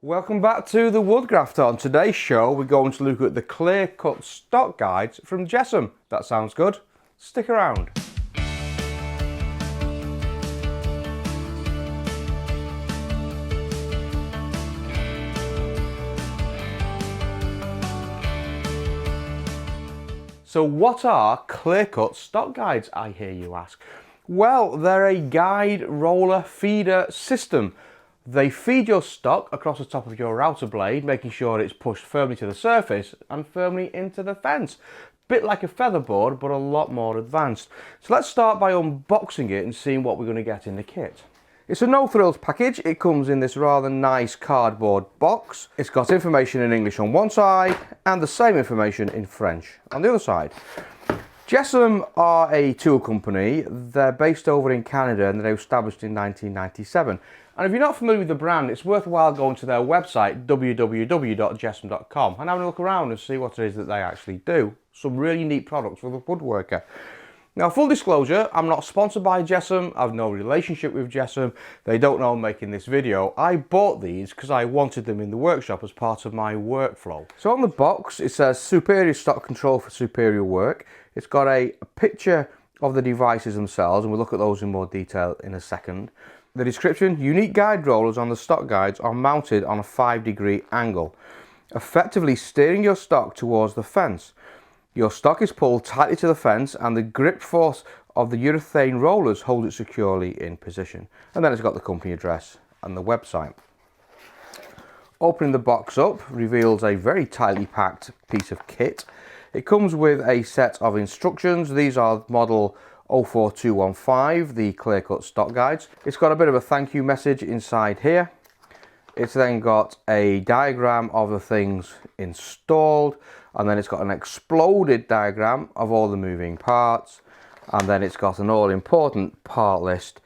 Welcome back to the Woodgrafter. On today's show we're going to look at the clear-cut stock guides from Jessem. That sounds good? Stick around. So what are clear-cut stock guides, I hear you ask? Well, they're a guide roller feeder system. They feed your stock across the top of your router blade, making sure it's pushed firmly to the surface and firmly into the fence. Bit like a featherboard, but a lot more advanced. So let's start by unboxing it and seeing what we're going to get in the kit. It's a no-frills package. It comes in this rather nice cardboard box. It's got information in English on one side and the same information in French on the other side. Jessem are a tool company. They're based over in Canada and they were established in 1997. And if you're not familiar with the brand, it's worthwhile going to their website, www.jessem.com, and having a look around and see what it is that they actually do. Some really neat products for the woodworker. Now, full disclosure, I'm not sponsored by Jessem. I have no relationship with Jessem. They don't know I'm making this video. I bought these because I wanted them in the workshop as part of my workflow. So on the box, it says superior stock control for superior work. It's got a picture of the devices themselves, and we'll look at those in more detail in a second. The description: unique guide rollers on the stock guides are mounted on a 5-degree angle, effectively steering your stock towards the fence. Your stock is pulled tightly to the fence and the grip force of the urethane rollers holds it securely in position. And then it's got the company address and the website. Opening the box up reveals a very tightly packed piece of kit. It comes with a set of instructions. These are model 04215, the clear-cut stock guides. It's got a bit of a thank you message inside here. It's then got a diagram of the things installed, and then it's got an exploded diagram of all the moving parts, and then it's got an all-important part list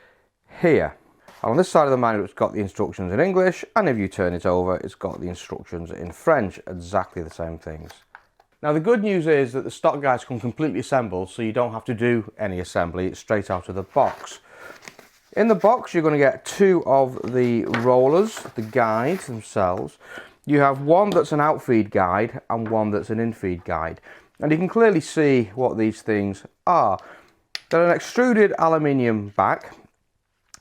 here. And on this side of the manual it's got the instructions in English, and if you turn it over it's got the instructions in French, exactly the same things. Now, the good news is that the stock guides come completely assembled, so you don't have to do any assembly. It's straight out of the box. In the box, you're going to get two of the rollers, the guides themselves. You have one that's an outfeed guide and one that's an infeed guide. And you can clearly see what these things are. They're an extruded aluminium back.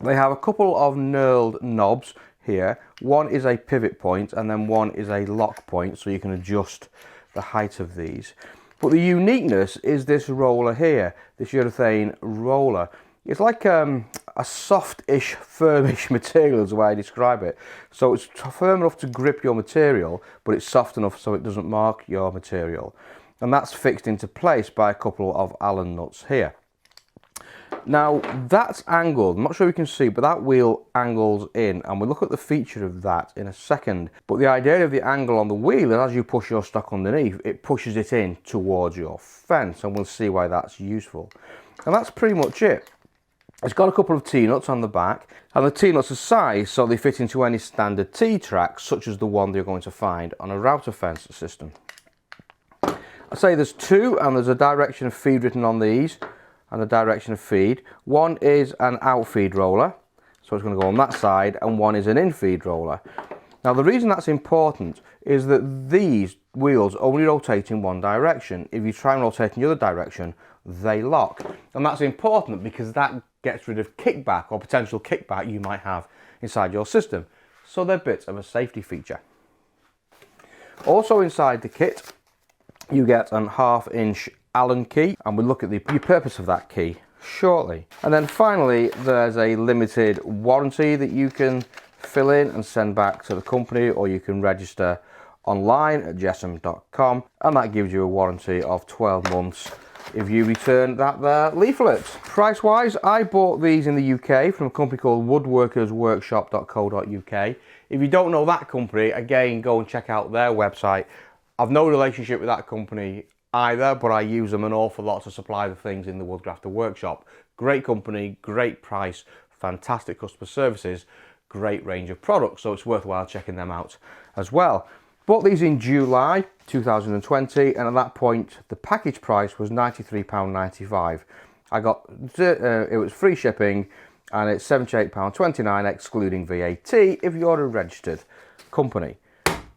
They have a couple of knurled knobs here. One is a pivot point and then one is a lock point, so you can adjust the height of these. But the uniqueness is this roller here, this urethane roller. It's like a soft-ish, firmish material is the way I describe it. So it's firm enough to grip your material, but it's soft enough so it doesn't mark your material. And that's fixed into place by a couple of Allen nuts here. Now, that's angled. I'm not sure you can see, but that wheel angles in, and we'll look at the feature of that in a second. But the idea of the angle on the wheel is as you push your stock underneath, it pushes it in towards your fence, and we'll see why that's useful. And that's pretty much it. It's got a couple of T-nuts on the back, and the T-nuts are sized so they fit into any standard T-track, such as the one you're going to find on a router fence system. I say there's two, and there's a direction of feed written on these, and a direction of feed. One is an outfeed roller, so it's going to go on that side, and one is an infeed roller. Now, the reason that's important is that these wheels only rotate in one direction. If you try and rotate in the other direction, they lock. And that's important because that gets rid of kickback or potential kickback you might have inside your system. So they're bits of a safety feature. Also inside the kit, you get an 1/2-inch Allen key, and we'll look at the purpose of that key shortly. And then finally, there's a limited warranty that you can fill in and send back to the company, or you can register online at jessem.com, and that gives you a warranty of 12 months if you return that there leaflet. Price wise, I bought these in the UK from a company called woodworkersworkshop.co.uk. If you don't know that company, again, go and check out their website. I've no relationship with that company either, but I use them an awful lot to supply the things in the Woodgrafter workshop. Great company, great price, fantastic customer services, great range of products, so it's worthwhile checking them out as well. Bought these in July 2020, and at that point the package price was £93.95. I got it was free shipping, and it's £78.29 excluding VAT if you're registered. company.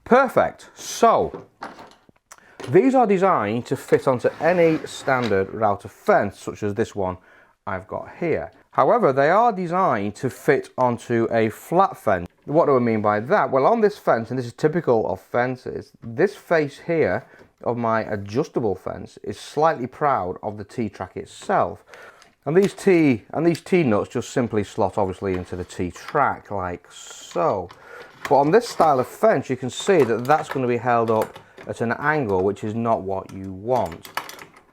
Perfect. So these are designed to fit onto any standard router fence, such as this one I've got here. However, they are designed to fit onto a flat fence. What do I mean by that? Well, on this fence, and this is typical of fences, this face here of my adjustable fence is slightly proud of the T-track itself. And these T nuts just simply slot obviously into the T-track like so. But on this style of fence, you can see that that's going to be held up at an angle, which is not what you want.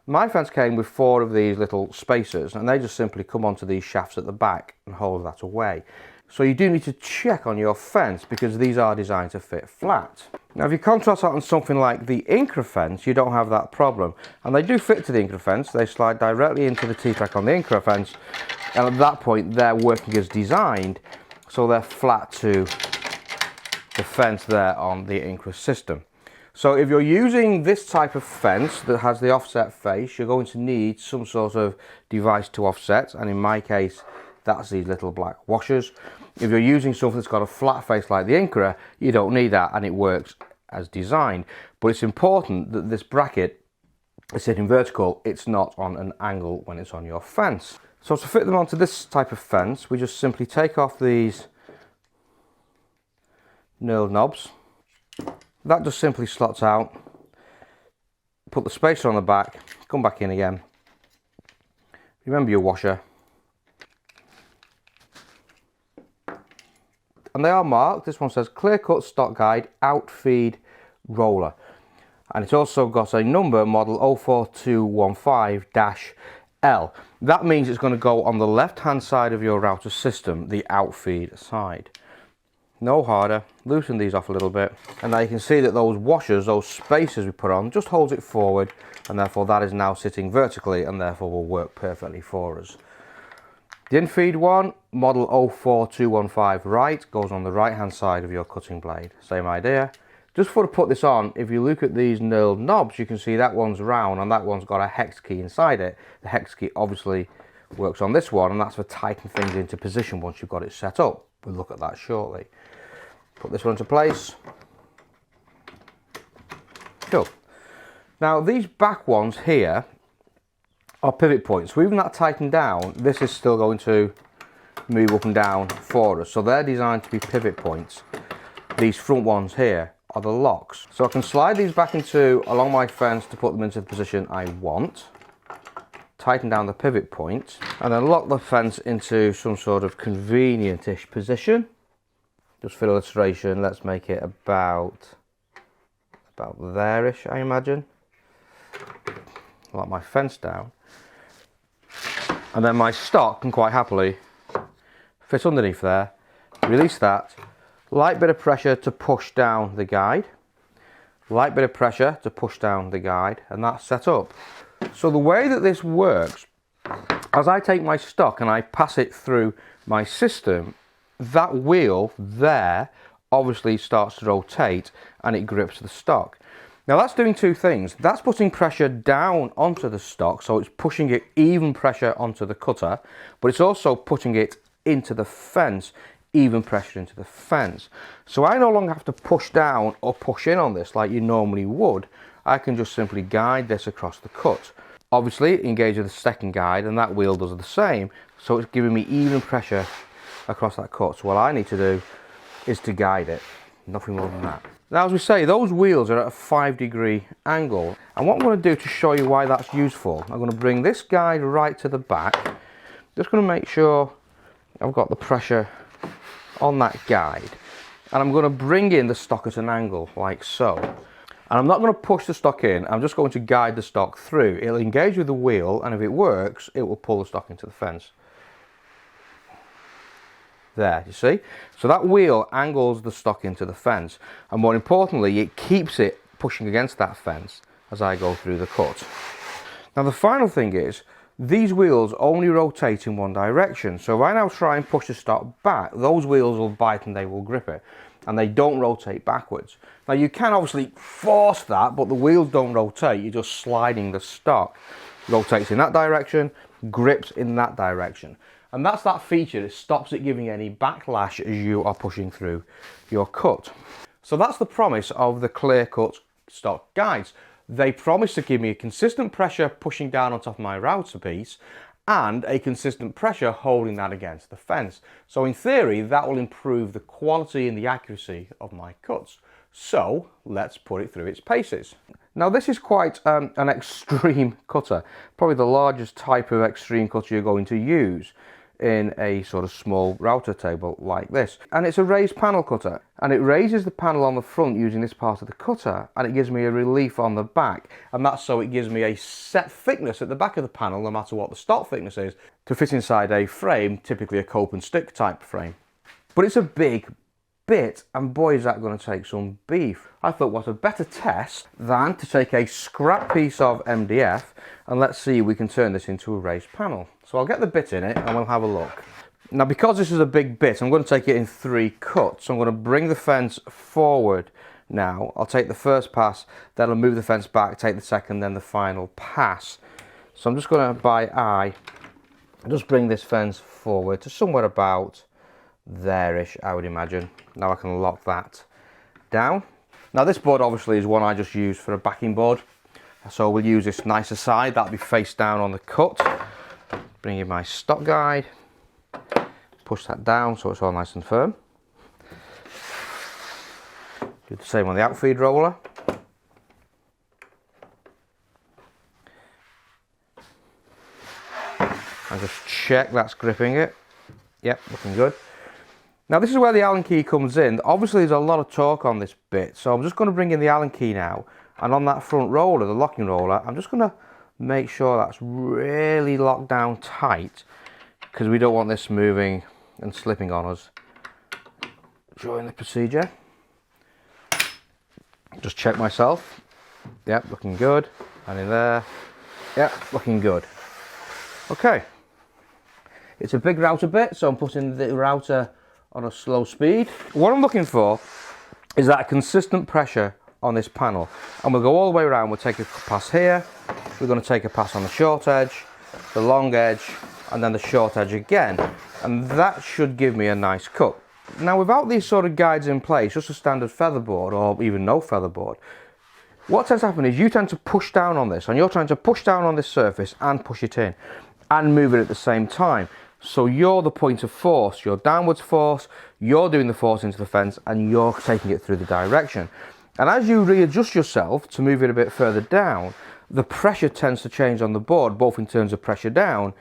My fence came with 4 of these little spacers, and they just simply come onto these shafts at the back and hold that away. So you do need to check on your fence, because these are designed to fit flat. Now if you contrast that on something like the Incra fence, you don't have that problem. And they do fit to the Incra fence, they slide directly into the T-track on the Incra fence, and at that point they're working as designed, so they're flat to the fence there on the Incra system. So if you're using this type of fence that has the offset face, you're going to need some sort of device to offset, and in my case that's these little black washers. If you're using something that's got a flat face like the Incra, you don't need that, and it works as designed. But it's important that this bracket is sitting vertical, it's not on an angle when it's on your fence. So to fit them onto this type of fence, we just simply take off these knurled knobs. That just simply slots out, put the spacer on the back, come back in again. Remember your washer. And they are marked. This one says clear cut stock guide outfeed roller. And it's also got a number, model 04215-L. That means it's going to go on the left hand side of your router system, the outfeed side. No harder. Loosen these off a little bit, and now you can see that those washers, those spacers we put on, just holds it forward, and therefore that is now sitting vertically and therefore will work perfectly for us. The in-feed one, model 04215 right, goes on the right hand side of your cutting blade. Same idea. Just before I put this on, if you look at these knurled knobs, you can see that one's round and that one's got a hex key inside it. The hex key obviously works on this one, and that's for tightening things into position once you've got it set up. We'll look at that shortly. Put this one into place. Cool. Now these back ones here are pivot points. So even that tightened down, this is still going to move up and down for us. So they're designed to be pivot points. These front ones here are the locks. So I can slide these back along my fence to put them into the position I want. Tighten down the pivot point and then lock the fence into some sort of convenient-ish position. Just for illustration, let's make it about there-ish, I imagine. Lock my fence down. And then my stock can quite happily fit underneath there. Release that. Light bit of pressure to push down the guide. Light bit of pressure to push down the guide, and that's set up. So the way that this works, as I take my stock and I pass it through my system, that wheel there obviously starts to rotate and it grips the stock. Now that's doing two things. That's putting pressure down onto the stock, so it's pushing it even pressure onto the cutter, but it's also putting it into the fence, even pressure into the fence. So I no longer have to push down or push in on this like you normally would. I can just simply guide this across the cut. Obviously engage with the second guide, and that wheel does the same, so it's giving me even pressure across that cut. So what I need to do is to guide it, nothing more than that. Now as we say, those wheels are at a 5-degree angle, and what I'm going to do to show you why that's useful, I'm going to bring this guide right to the back. Just going to make sure I've got the pressure on that guide, and I'm going to bring in the stock at an angle like so. And I'm not going to push the stock in, I'm just going to guide the stock through. It'll engage with the wheel, and if it works, it will pull the stock into the fence. There, you see? So that wheel angles the stock into the fence, and more importantly, it keeps it pushing against that fence as I go through the cut. Now the final thing is, these wheels only rotate in one direction, so if I now try and push the stock back, those wheels will bite and they will grip it, and they don't rotate backwards. Now you can obviously force that, but the wheels don't rotate, you're just sliding the stock. Rotates in that direction, grips in that direction. And that's that feature, it stops it giving any backlash as you are pushing through your cut. So that's the promise of the clear cut stock guides. They promise to give me a consistent pressure pushing down on top of my router piece and a consistent pressure holding that against the fence. So in theory, that will improve the quality and the accuracy of my cuts. So let's put it through its paces. Now this is quite an extreme cutter, probably the largest type of extreme cutter you're going to use in a sort of small router table like this. And it's a raised panel cutter, and it raises the panel on the front using this part of the cutter, and it gives me a relief on the back, and that's so it gives me a set thickness at the back of the panel no matter what the stock thickness is, to fit inside a frame, typically a cope and stick type frame. But it's a big bit, and boy is that going to take some beef. I thought what a better test than to take a scrap piece of MDF and let's see if we can turn this into a raised panel. So I'll get the bit in it and we'll have a look. Now because this is a big bit, I'm going to take it in 3 cuts. So I'm going to bring the fence forward now. I'll take the first pass, then I'll move the fence back, take the second, then the final pass. So I'm just going to, by eye, just bring this fence forward to somewhere about there-ish, I would imagine. Now I can lock that down. Now this board obviously is one I just used for a backing board, so we'll use this nicer side, that'll be face down on the cut. Bring in my stock guide, push that down so it's all nice and firm. Do the same on the outfeed roller. And just check that's gripping it. Yep, looking good. Now this is where the Allen key comes in. Obviously there's a lot of torque on this bit, so I'm just going to bring in the Allen key now, and on that front roller, the locking roller, I'm just going to make sure that's really locked down tight, because we don't want this moving and slipping on us during the procedure. Just check myself. Yep, looking good. And in there. Yep, looking good. Okay. It's a big router bit, so I'm putting the router on a slow speed. What I'm looking for is that consistent pressure on this panel, and we'll go all the way around. We'll take a pass here, we're going to take a pass on the short edge, the long edge, and then the short edge again, and that should give me a nice cut. Now without these sort of guides in place, just a standard featherboard or even no featherboard, what tends to happen is you tend to push down on this, and you're trying to push down on this surface and push it in and move it at the same time. So you're the point of force, your downwards force, you're doing the force into the fence, and you're taking it through the direction. And as you readjust yourself to move it a bit further down, the pressure tends to change on the board, both in terms of pressure down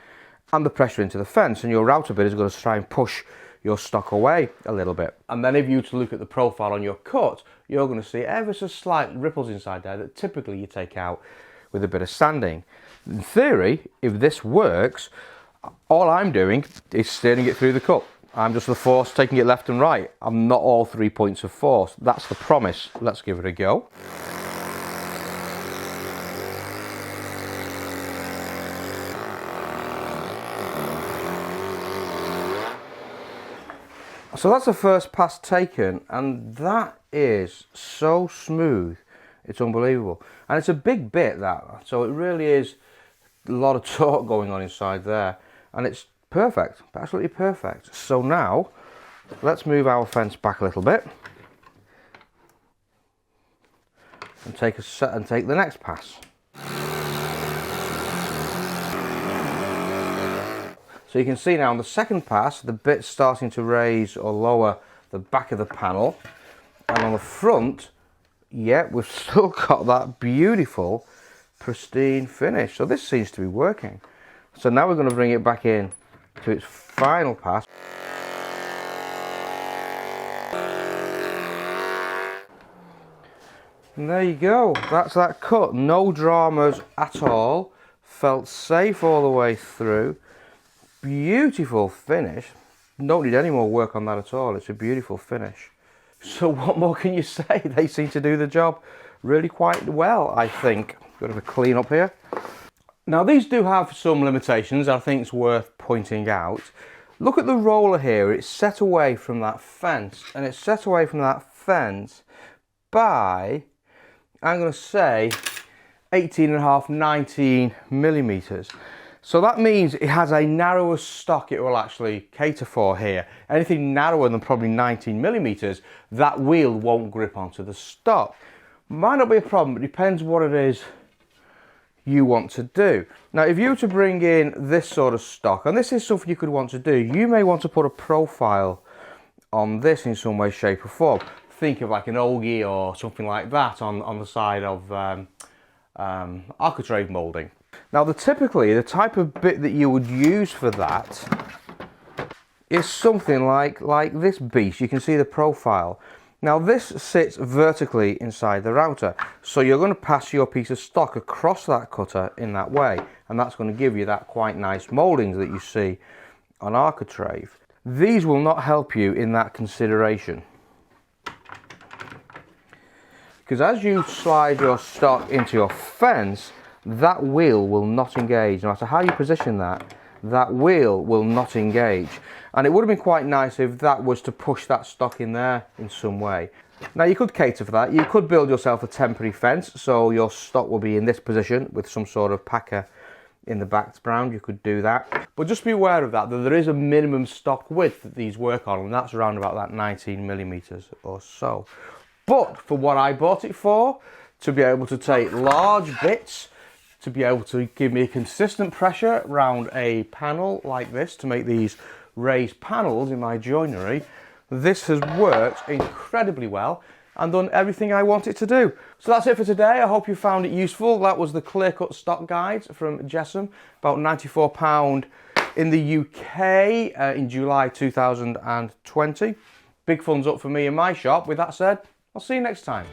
and the pressure into the fence, and your router bit is going to try and push your stock away a little bit. And then if you to look at the profile on your cut, you're going to see ever so slight ripples inside there that typically you take out with a bit of sanding. In theory, if this works, all I'm doing is steering it through the cut. I'm just the force taking it left and right. I'm not all 3 points of force. That's the promise. Let's give it a go. So that's the first pass taken, and that is so smooth. It's unbelievable. And it's a big bit, that. So it really is a lot of torque going on inside there. And it's perfect, absolutely perfect. So now, let's move our fence back a little bit and take the next pass. So you can see now on the second pass, the bit's starting to raise or lower the back of the panel, and on the front, yeah, we've still got that beautiful, pristine finish. So this seems to be working. So now we're going to bring it back in to its final pass. And there you go, that's that cut. No dramas at all. Felt safe all the way through. Beautiful finish. Don't need any more work on that at all. It's a beautiful finish. So what more can you say? They seem to do the job really quite well, I think. Bit of a clean up here. Now these do have some limitations I think it's worth pointing out. Look at the roller here, it's set away from that fence, and it's set away from that fence by, I'm going to say, 18.5, 19 millimeters. So that means it has a narrower stock it will actually cater for here. Anything narrower than probably 19mm, that wheel won't grip onto the stock. Might not be a problem, but it depends what it is you want to do. Now, if you were to bring in this sort of stock, and this is something you could want to do, you may want to put a profile on this in some way, shape or form. Think of like an Ogie or something like that on the side of architrave moulding. Now, typically the type of bit that you would use for that is something like this beast. You can see the profile. Now, this sits vertically inside the router, so you're going to pass your piece of stock across that cutter in that way, and that's going to give you that quite nice mouldings that you see on architrave. These will not help you in that consideration, because as you slide your stock into your fence, that wheel will not engage. No matter how you position that, that wheel will not engage. And it would have been quite nice if that was to push that stock in there in some way. Now, you could cater for that. You could build yourself a temporary fence, so your stock will be in this position with some sort of packer in the background. You could do that. But just be aware of that there is a minimum stock width that these work on, and that's around about that 19mm or so. But for what I bought it for, to be able to take large bits, to be able to give me a consistent pressure around a panel like this to make these raised panels in my joinery, this has worked incredibly well and done everything I want it to do. So that's it for today. I hope you found it useful. That was the clear cut stock guides from Jessem, about £94 in the UK in July 2020. Big thumbs up for me in my shop. With that said, I'll see you next time.